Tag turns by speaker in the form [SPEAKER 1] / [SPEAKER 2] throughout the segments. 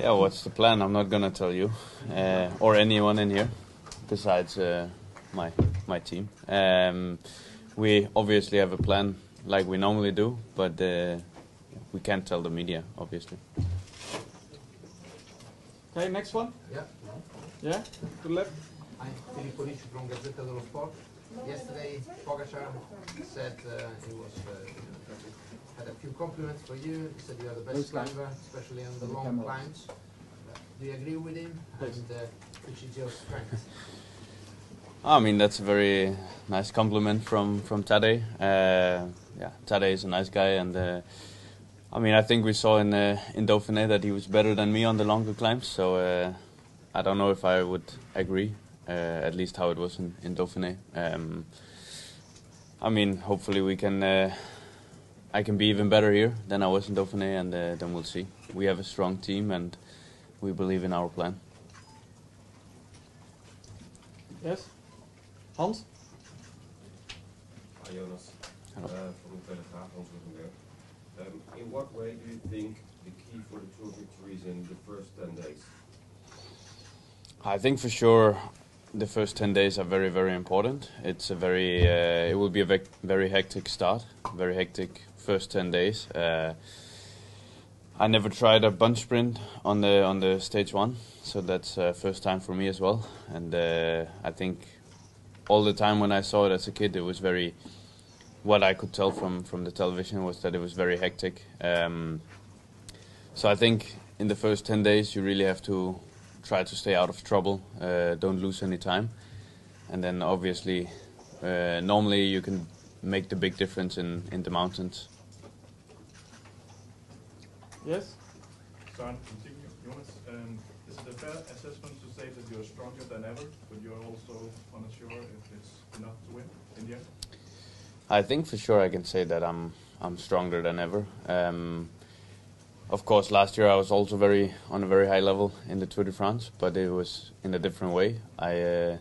[SPEAKER 1] Yeah, what's the plan? I'm not gonna tell you or anyone in here besides my team. We obviously have a plan like we normally do, but we can't tell the media, obviously.
[SPEAKER 2] Okay, next one.
[SPEAKER 3] Yeah.
[SPEAKER 2] Yeah, to the left.
[SPEAKER 3] I'm Filippo Ricci from Gazzetta dello Sport. Yesterday, Pogacar said he was had a few compliments for you. He said you are the best climber, especially on the long climbs. Do you agree with him? And which is your strength?
[SPEAKER 1] I mean, that's a very nice compliment from Tadej. Yeah, Tadej is a nice guy, and I mean, I think we saw in Dauphiné that he was better than me on the longer climbs. So I don't know if I would agree. At least how it was in Dauphiné. I mean, hopefully we can. I can be even better here than I was in Dauphiné, and then we'll see. We have a strong team, and we believe in our plan.
[SPEAKER 2] Yes, Hans.
[SPEAKER 4] Hi Jonas.
[SPEAKER 1] Hello.
[SPEAKER 4] From the Telegraaf, Hans Vingegaard. In what way do you think the key for the Tour victory is in the first 10 days?
[SPEAKER 1] I think for sure the first 10 days are very, very important. It's a very, it will be a very hectic start, very hectic first 10 days. I never tried a bunch sprint on the stage 1, so that's first time for me as well. And I think all the time when I saw it as a kid, it was very, what I could tell from the television was that it was very hectic. So I think in the first 10 days you really have to try to stay out of trouble, don't lose any time, and then obviously normally you can make the big difference in the mountains.
[SPEAKER 2] Yes.
[SPEAKER 5] Sorry, continue, Jonas. Is it a fair assessment to say that you're stronger than ever, but you're also unsure if it's enough to win in the end?
[SPEAKER 1] I think for sure I can say that I'm stronger than ever. Of course, last year I was also on a very high level in the Tour de France, but it was in a different way. I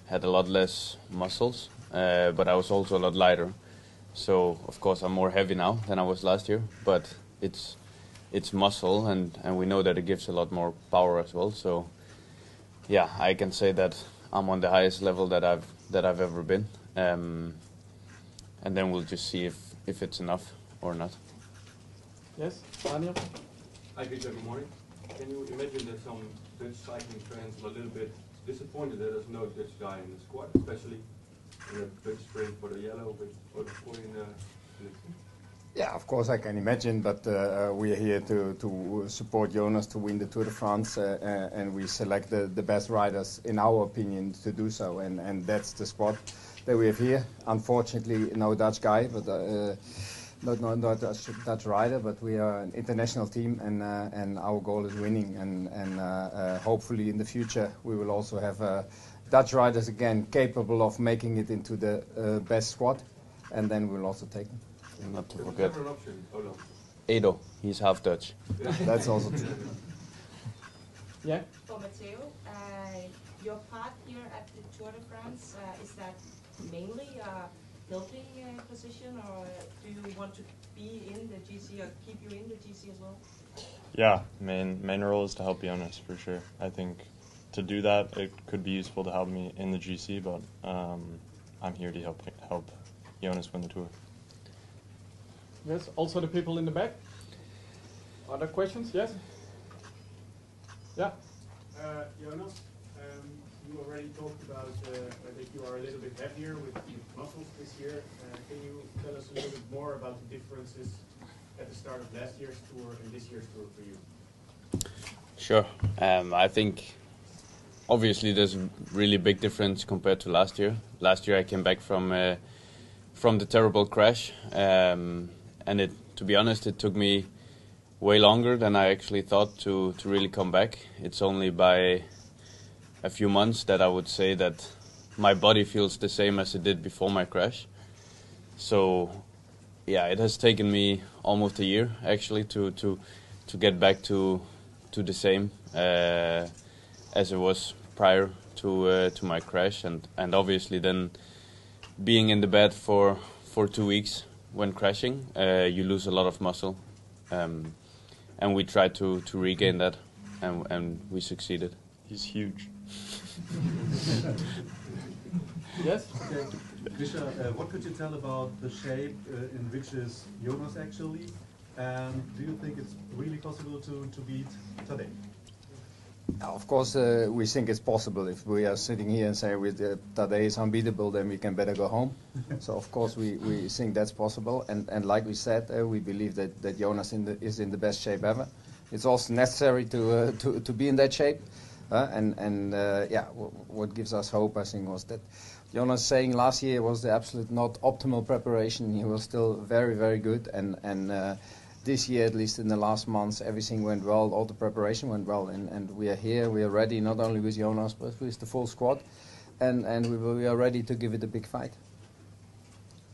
[SPEAKER 1] had a lot less muscles, but I was also a lot lighter. So of course I'm more heavy now than I was last year, but it's muscle, and we know that it gives a lot more power as well. So yeah, I can say that I'm on the highest level that I've ever been, and then we'll just see if it's enough or not.
[SPEAKER 2] Yes, Daniel.
[SPEAKER 6] Hi Peter, good morning. Can you imagine that some Dutch cycling fans were a little bit disappointed that there's no Dutch guy in the squad, especially in a Dutch sprint for the yellow, but for in the team?
[SPEAKER 7] Yeah, of course I can imagine, but we are here to support Jonas to win the Tour de France, and we select the best riders, in our opinion, to do so, and that's the squad that we have here. Unfortunately, no Dutch guy, but not Dutch rider, but we are an international team, and our goal is winning, and hopefully in the future we will also have Dutch riders again capable of making it into the best squad, and then we'll also take them.
[SPEAKER 1] Not to forget
[SPEAKER 6] Option,
[SPEAKER 1] Edo, he's half Dutch.
[SPEAKER 7] Yeah. That's also true.
[SPEAKER 2] Yeah.
[SPEAKER 8] For Matteo, your part here at the Tour de France, is that mainly a helping position, or do you want to be in the GC or keep you in the GC as well?
[SPEAKER 9] Yeah, main role is to help Jonas for sure. I think to do that it could be useful to help me in the GC, but I'm here to help Jonas win the Tour.
[SPEAKER 2] Yes, also the people in the back. Other questions? Yes? Yeah.
[SPEAKER 5] Jonas, you already talked about that you are a little bit heavier with muscles this year. Can you tell us a little bit more about the differences at the start of last year's tour and this year's tour for you?
[SPEAKER 1] Sure. I think obviously there's a really big difference compared to last year. Last year I came back from the terrible crash, and to be honest, it took me way longer than I actually thought to really come back. It's only by a few months that I would say that my body feels the same as it did before my crash. So yeah, it has taken me almost a year actually to get back to the same as it was prior to my crash, and obviously then being in the bed for 2 weeks when crashing, you lose a lot of muscle, and we try to regain that. and we succeeded.
[SPEAKER 9] He's huge.
[SPEAKER 2] Yes?
[SPEAKER 10] Okay. Grisha, what could you tell about the shape in which is Jonas actually? And do you think it's really possible to beat Tadej?
[SPEAKER 7] Of course, we think it's possible. If we are sitting here and say with Tadej is unbeatable, then we can better go home. So of course we think that's possible. And like we said, we believe that Jonas is in the best shape ever. It's also necessary to be in that shape. What gives us hope, I think, was that Jonas saying last year was the absolute not optimal preparation. He was still very, very good. And this year, at least in the last months, everything went well. All the preparation went well. And we are here. We are ready, not only with Jonas, but with the full squad. And we are ready to give it a big fight.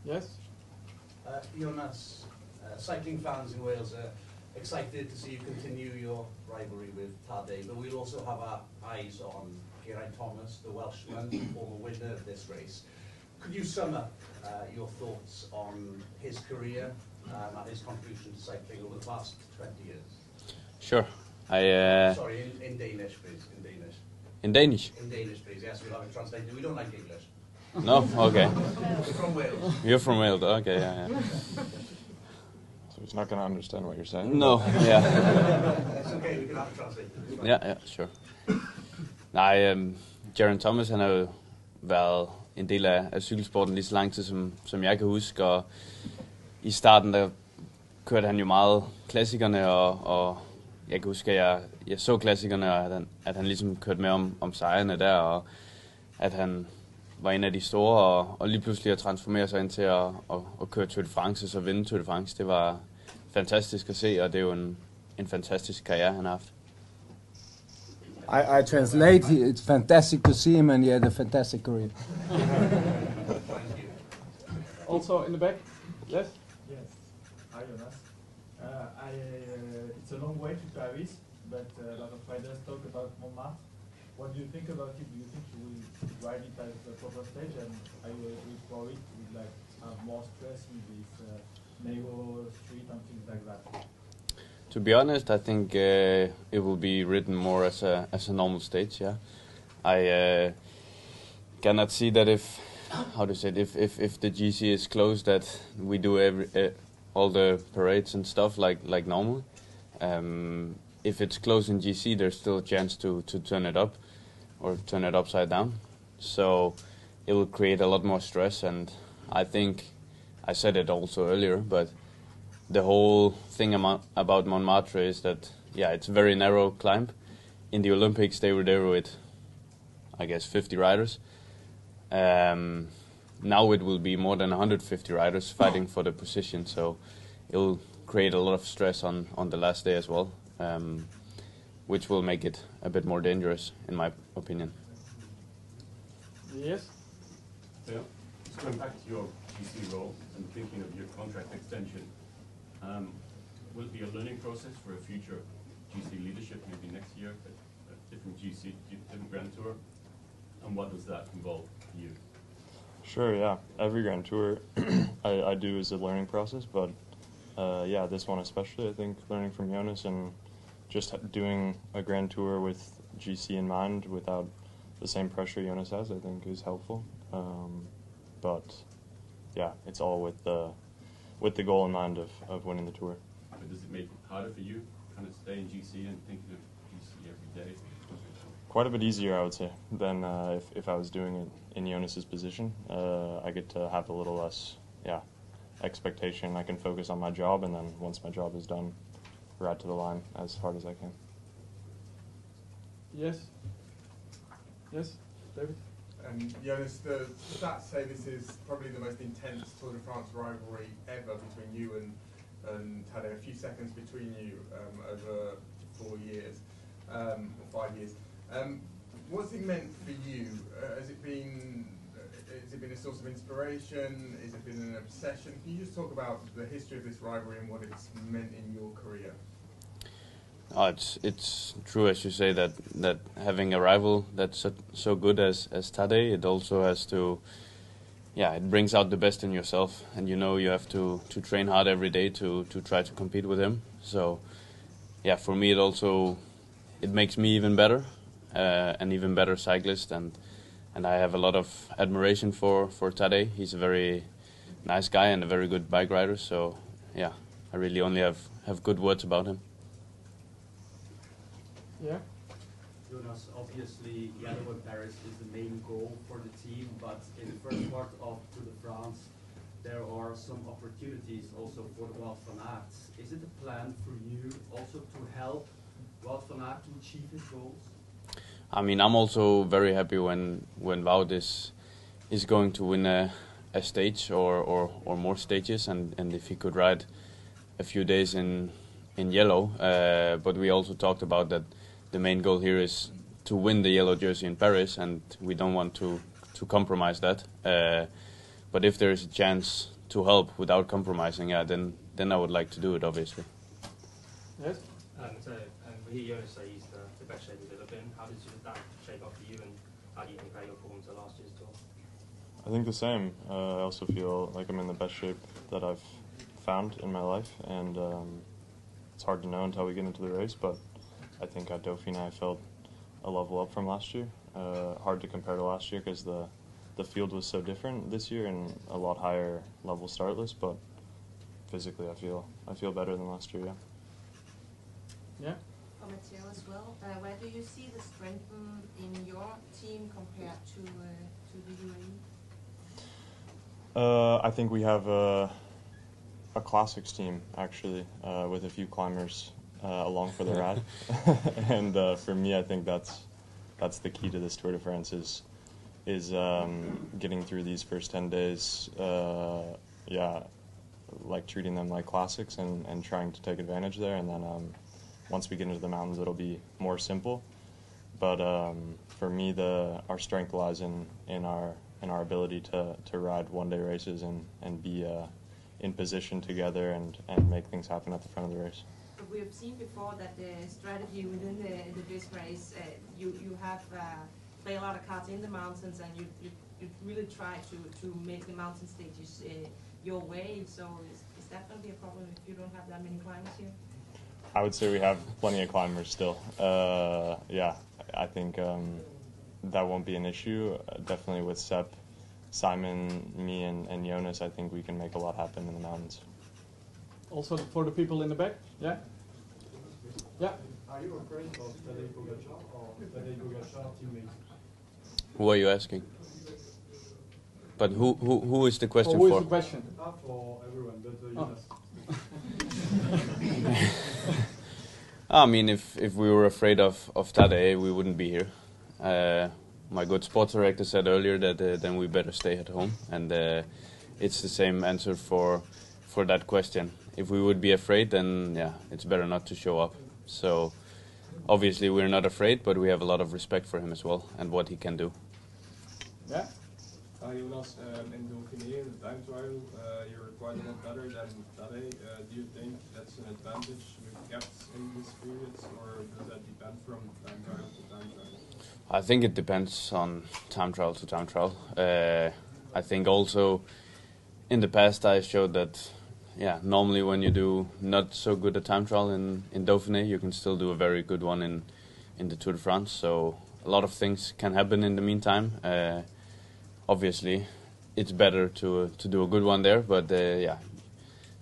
[SPEAKER 2] Yes?
[SPEAKER 11] Jonas, cycling fans in Wales are excited to see you continue your rivalry with Tadej, but we'll also have our eyes on Geraint Thomas, the Welshman, former winner of this race. Could you sum up your thoughts on his career and his contribution to cycling over the past 20 years?
[SPEAKER 1] Sure.
[SPEAKER 11] Sorry, in Danish, please. In Danish.
[SPEAKER 1] In Danish?
[SPEAKER 11] In Danish, please. Yes, we'll have it translated. We don't like English.
[SPEAKER 1] No? Okay.
[SPEAKER 11] We're from Wales.
[SPEAKER 1] You're from Wales, okay, yeah.
[SPEAKER 9] So he's not going to understand what you're saying?
[SPEAKER 1] No, yeah.
[SPEAKER 11] It's okay, we can have it translated.
[SPEAKER 1] Ja, sure. Nej, Geraint Thomas, han har jo været en del af cykelsporten lige så lang tid, som jeg kan huske, og i starten, der kørte han jo meget klassikerne, og jeg kan huske, at jeg så klassikerne, og at han ligesom kørte med om sejrene der, og at han var en af de store, og lige pludselig at transformere sig ind til at køre Tour de France, og så vinde Tour de France, det var fantastisk at se, og det er jo en fantastisk karriere, han har haft.
[SPEAKER 7] I translate. It's fantastic to see him, and he had a fantastic career.
[SPEAKER 2] Also in the back? Yes?
[SPEAKER 12] Yes. Hi, Jonas. It's a long way to Paris, but a lot of riders talk about Montmartre. What do you think about it? Do you think you will ride it at the proper stage, and are you worried to like have more stress with this narrow street and things like that?
[SPEAKER 1] To be honest, I think it will be ridden more as a normal stage. Yeah, I cannot see that if the GC is closed, that we do all the parades and stuff like normal. If it's closed in GC, there's still a chance to turn it up or turn it upside down. So it will create a lot more stress, and I think I said it also earlier, but the whole thing about Montmartre is that, yeah, it's a very narrow climb. In the Olympics, they were there with, I guess, 50 riders. Now it will be more than 150 riders fighting for the position, so it will create a lot of stress on the last day as well, which will make it a bit more dangerous, in my opinion.
[SPEAKER 2] Yes?
[SPEAKER 13] Yeah. Just going back to your GC role and thinking of your contract extension, will it be a learning process for a future GC leadership, maybe next year, at a different GC, different Grand Tour? And what does that involve for you?
[SPEAKER 9] Sure, yeah. Every Grand Tour I do is a learning process, but yeah, this one especially, I think learning from Jonas and just doing a Grand Tour with GC in mind without the same pressure Jonas has, I think is helpful. But yeah, it's all with the goal in mind of winning the Tour.
[SPEAKER 13] But does it make it harder for you, kind of stay in GC and thinking of GC every day?
[SPEAKER 9] Quite a bit easier, I would say, than if I was doing it in Jonas's position. I get to have a little less, expectation. I can focus on my job, and then once my job is done, ride to the line as hard as I can.
[SPEAKER 2] Yes. Yes, David?
[SPEAKER 14] Jonas, the stats say this is probably the most intense Tour de France rivalry ever between you and Tadej. A few seconds between you over 4 years, or 5 years. What's it meant for you? Has it been a source of inspiration? Has it been an obsession? Can you just talk about the history of this rivalry and what it's meant in your career?
[SPEAKER 1] Oh, it's true, as you say, that having a rival that's so good as Tadej, it also has to, it brings out the best in yourself, and you have to train hard every day to try to compete with him. So, for me it also it makes me even better, an even better cyclist, and I have a lot of admiration for Tadej. He's a very nice guy and a very good bike rider. So yeah, I really only have good words about him.
[SPEAKER 2] Yeah.
[SPEAKER 15] Jonas, obviously yellow in Paris is the main goal for the team, but in the first part of Tour de France, there are some opportunities also for the Wout van Aert. Is it a plan for you also to help Wout van Aert to achieve his goals?
[SPEAKER 1] I mean, I'm also very happy when Wout is going to win a stage or more stages, and if he could ride a few days in yellow. But we also talked about that the main goal here is to win the yellow jersey in Paris, and we don't want to compromise that. But if there is a chance to help without compromising, yeah, then I would like to do it, obviously.
[SPEAKER 2] Yes.
[SPEAKER 16] We hear Jonas say he's the best shape he's ever been. How does that shape up for you, and how do you compare your form to last year's tour?
[SPEAKER 9] I think the same. I also feel like I'm in the best shape that I've found in my life, and it's hard to know until we get into the race, but I think at Dauphiné I felt a level up from last year. Hard to compare to last year because the field was so different this year and a lot higher level start list, but physically I feel better than last year, yeah.
[SPEAKER 2] Yeah.
[SPEAKER 8] For Matteo as well, where do you see the strength in your team compared to the UAE?
[SPEAKER 9] I think we have a classics team actually, with a few climbers along for the ride, and for me I think that's the key to this Tour de France is getting through these first 10 days, like treating them like classics and trying to take advantage there, and then once we get into the mountains it'll be more simple. But for me our strength lies in our ability to ride one-day races and be in position together and make things happen at the front of the race.
[SPEAKER 8] We have seen before that the strategy within the Visma is you have play a lot of cards in the mountains, and you really try to make the mountain stages your way. So is that going to be a problem if you don't have that many climbers here?
[SPEAKER 9] I would say we have plenty of climbers still. Yeah, I think that won't be an issue. Definitely with Sepp, Simon, me, and Jonas, I think we can make a lot happen in the mountains.
[SPEAKER 2] Also for the people in the back, yeah? Yeah.
[SPEAKER 12] Are you afraid of Tadej Pogacar or Tadej Pogacar teammate?
[SPEAKER 1] Who are you asking? But who is the question
[SPEAKER 2] who
[SPEAKER 1] for?
[SPEAKER 2] Who is the question?
[SPEAKER 12] For everyone, but Jonas.
[SPEAKER 1] I mean, if we were afraid of Tadej, we wouldn't be here. My good sports director said earlier that then we better stay at home, and it's the same answer for that question. If we would be afraid, then yeah, it's better not to show up. So obviously we're not afraid, but we have a lot of respect for him as well and what he can do.
[SPEAKER 2] Yeah.
[SPEAKER 5] Jonas, in Dauphiné, the time trial, you're quite a lot better than Tadej. Do you think that's an advantage we've kept in these periods, or does that depend from time trial to time trial?
[SPEAKER 1] I think it depends on time trial to time trial. I think also in the past I showed that, yeah, normally when you do not so good a time trial in Dauphiné, you can still do a very good one in the Tour de France. So a lot of things can happen in the meantime. Obviously, it's better to do a good one there, but yeah,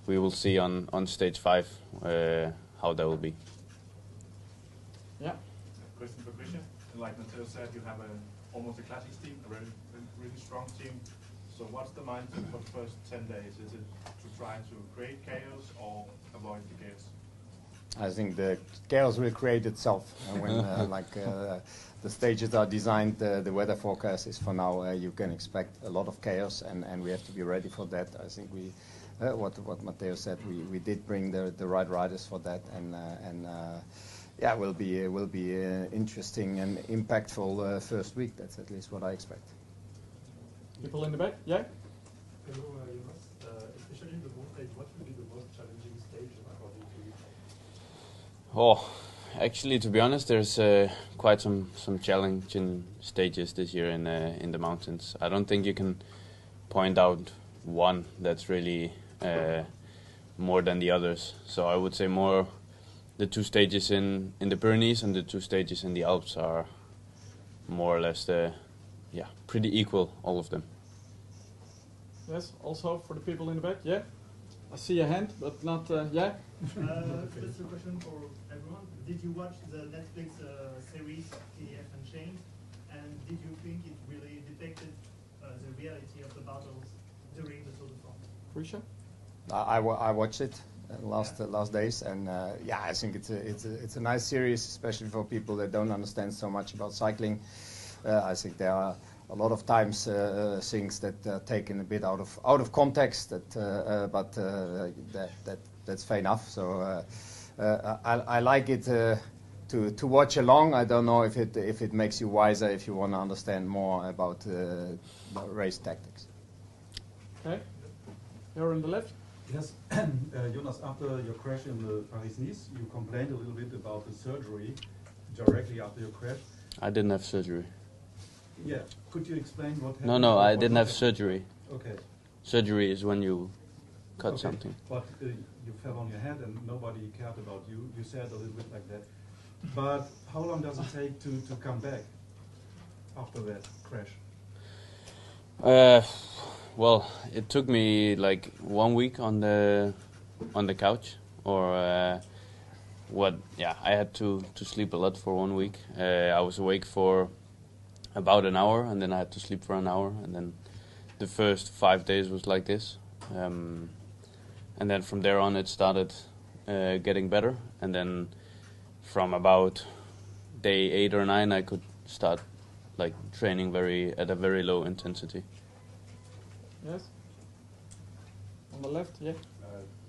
[SPEAKER 1] we will see on stage 5 how that will be.
[SPEAKER 2] Yeah.
[SPEAKER 17] Question for Christian. Like Matteo said, you have almost a classics team, a really strong team. So what's the mindset for the first 10 days? Is it to try to create chaos or avoid the chaos?
[SPEAKER 7] I think the chaos will create itself when the stages are designed. The weather forecast is for now. You can expect a lot of chaos, and we have to be ready for that. I think we, what Matteo said, we did bring the right riders for that, and yeah, will be interesting and impactful first week. That's at least what I expect.
[SPEAKER 2] People in the back, yeah.
[SPEAKER 12] Hello, Jonas. Especially the most stage, what will be the most challenging stage according to you?
[SPEAKER 1] Oh, actually, to be honest, there's quite some challenging stages this year in the mountains. I don't think you can point out one that's really more than the others. So I would say more the 2 stages in the Pyrenees and the 2 stages in the Alps are more or less pretty equal, all of them.
[SPEAKER 2] Yes, also for the people in the back, yeah? I see a hand, but not, yeah?
[SPEAKER 18] Just a question for everyone. Did you watch the Netflix series TF Unchained? And did you think it really depicted the reality of the battles during the Tour de France?
[SPEAKER 2] Krisha?
[SPEAKER 7] I watched it last days, and I think it's a nice series, especially for people that don't understand so much about cycling. I think there are a lot of times things that are taken a bit out of context, but that's fair enough. So I like it to watch along. I don't know if it makes you wiser if you want to understand more about race tactics.
[SPEAKER 2] Okay, you're on the left.
[SPEAKER 10] Yes, Jonas, after your crash in the Paris-Nice, you complained a little bit about the surgery directly after your crash.
[SPEAKER 1] I didn't have surgery.
[SPEAKER 10] Yeah, could you explain what happened?
[SPEAKER 1] No, I didn't have surgery.
[SPEAKER 10] Okay.
[SPEAKER 1] Surgery is when you cut something.
[SPEAKER 10] But you fell on your head and nobody cared about you. You said a little bit like that. But how long does it take to come back after that crash?
[SPEAKER 1] Well, it took me like 1 week on the couch, or I had to sleep a lot for 1 week. I was awake for about an hour, and then I had to sleep for an hour, and then the first 5 days was like this, and then from there on it started getting better, and then from about day 8 or 9 I could start like training at a very low intensity.
[SPEAKER 2] Yes. On the left, yeah.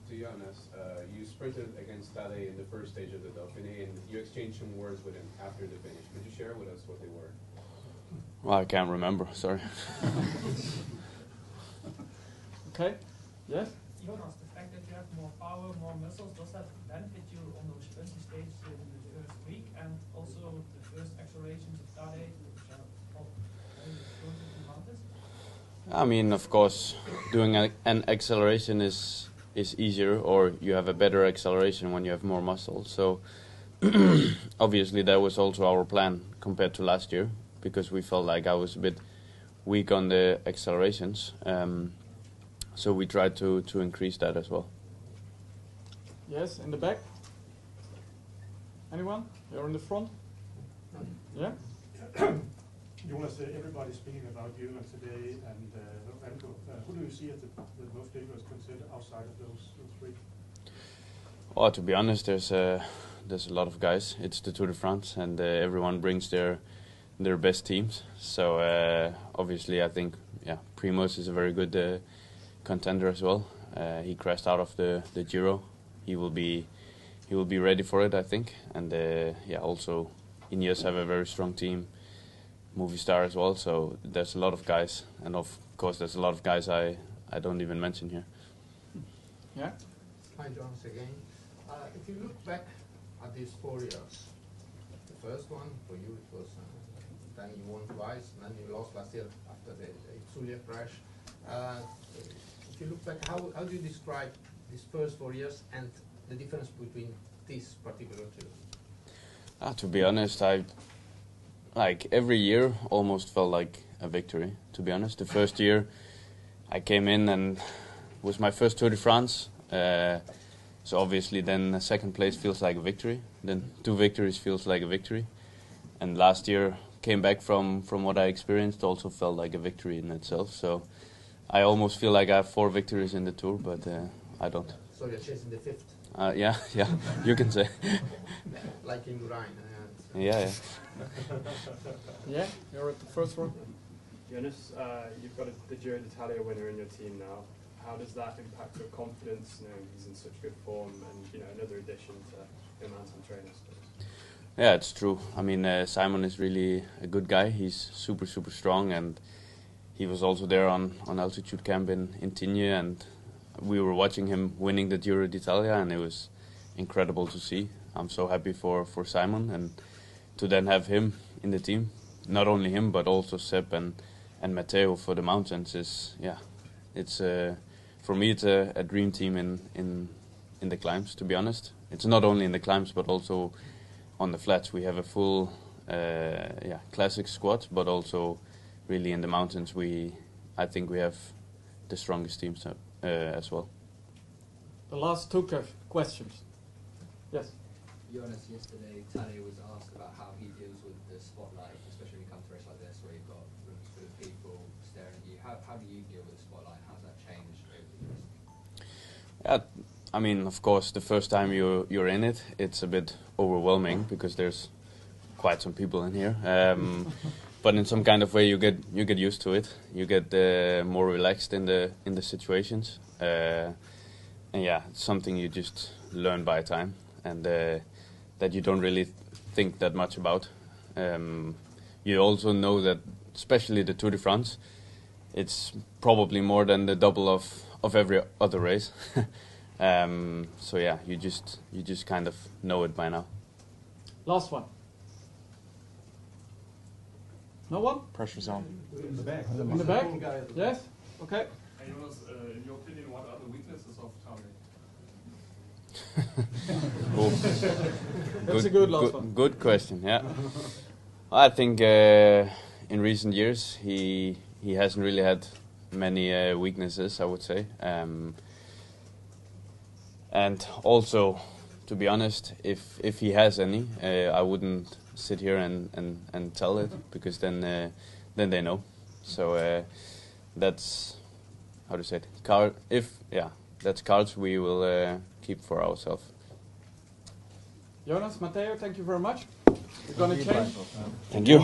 [SPEAKER 19] To Jonas, you sprinted against Tadej in the first stage of the Dauphiné, and you exchanged some words with him after the finish. Could you share with us what they were?
[SPEAKER 1] Well, I can't remember, sorry.
[SPEAKER 2] Okay, yes?
[SPEAKER 20] Jonas, the fact that you have more power, more muscles, does that benefit you on those sprinting stages in the first week, and also the first accelerations of Tadej, which are all very explosive in mountains?
[SPEAKER 1] I mean, of course, doing an acceleration is easier, or you have a better acceleration when you have more muscle. So obviously that was also our plan compared to last year, because we felt like I was a bit weak on the accelerations. So we tried to increase that as well.
[SPEAKER 2] Yes, in the back. Anyone? You're in the front? Yeah?
[SPEAKER 17] Jonas, everybody's speaking about you and today and Remco. Who do you see as the most dangerous considered outside of those three?
[SPEAKER 1] Well, to be honest, there's a lot of guys. It's the Tour de France, and everyone brings their best teams. So obviously, I think Primoz is a very good contender as well. He crashed out of the Giro. He will be ready for it, I think. And also Ineos have a very strong team. Movistar as well, so there's a lot of guys, and of course there's a lot of guys I don't even mention here.
[SPEAKER 2] Yeah.
[SPEAKER 3] Hi, Jonas again. If you look back at these 4 years, the first one for you it was then you won twice, and then you lost last year after the Itzulia crash. If you look back, how do you describe these first 4 years and the difference between these particular two?
[SPEAKER 1] To be honest, like every year almost felt like a victory, to be honest. The first year I came in and was my first Tour de France, so obviously then second place feels like a victory, then 2 victories feels like a victory, and last year came back from what I experienced also felt like a victory in itself. So I almost feel like I have 4 victories in the Tour, but I don't.
[SPEAKER 3] So you're chasing the 5th?
[SPEAKER 1] Yeah, you can say.
[SPEAKER 3] Like in Rhine.
[SPEAKER 1] Yeah.
[SPEAKER 2] Yeah, you're at the first one.
[SPEAKER 9] Jonas, you've got the Giro d'Italia winner in your team now. How does that impact your confidence, knowing he's in such good form and another addition to your mountain trainer?
[SPEAKER 1] Yeah, it's true. I mean, Simon is really a good guy. He's super strong, and he was also there on altitude camp in Tignes, and we were watching him winning the Giro d'Italia, and it was incredible to see. I'm so happy for Simon, and to then have him in the team, not only him but also Sepp and Matteo for the mountains is it's for me it's a dream team in the climbs. To be honest, it's not only in the climbs but also on the flats. We have a full classic squad, but also really in the mountains I think we have the strongest teams as well.
[SPEAKER 2] The last two questions. Yes.
[SPEAKER 21] Jonas, yesterday Tadej was asked about how he deals with the spotlight, especially when you come to a race like this where you've got rooms full of people staring at you. How do you deal with the spotlight? How's that changed over the years?
[SPEAKER 1] Yeah, I mean, of course, the first time you're in it, it's a bit overwhelming because there's quite some people in here. But in some kind of way, you get used to it. You get more relaxed in the situations, and yeah, it's something you just learn by time, and that you don't really think that much about. You also know that, especially the Tour de France, it's probably more than the double of every other race. So yeah, you just kind of know it by now.
[SPEAKER 2] Last one. No one?
[SPEAKER 9] Pressure's on.
[SPEAKER 10] In the back.
[SPEAKER 2] In the back? Yes? Okay.
[SPEAKER 17] Hey Jonas, in your opinion, what are the weaknesses of Tadej?
[SPEAKER 2] That's a good last one.
[SPEAKER 1] Good question, yeah. I think in recent years he hasn't really had many weaknesses, I would say. And also, to be honest, if he has any, I wouldn't sit here and tell it, because then they know. So that's, how to say it, that's cards we will keep for ourselves.
[SPEAKER 2] Jonas, Matteo, thank you very much. We're going to change.
[SPEAKER 1] Thank you.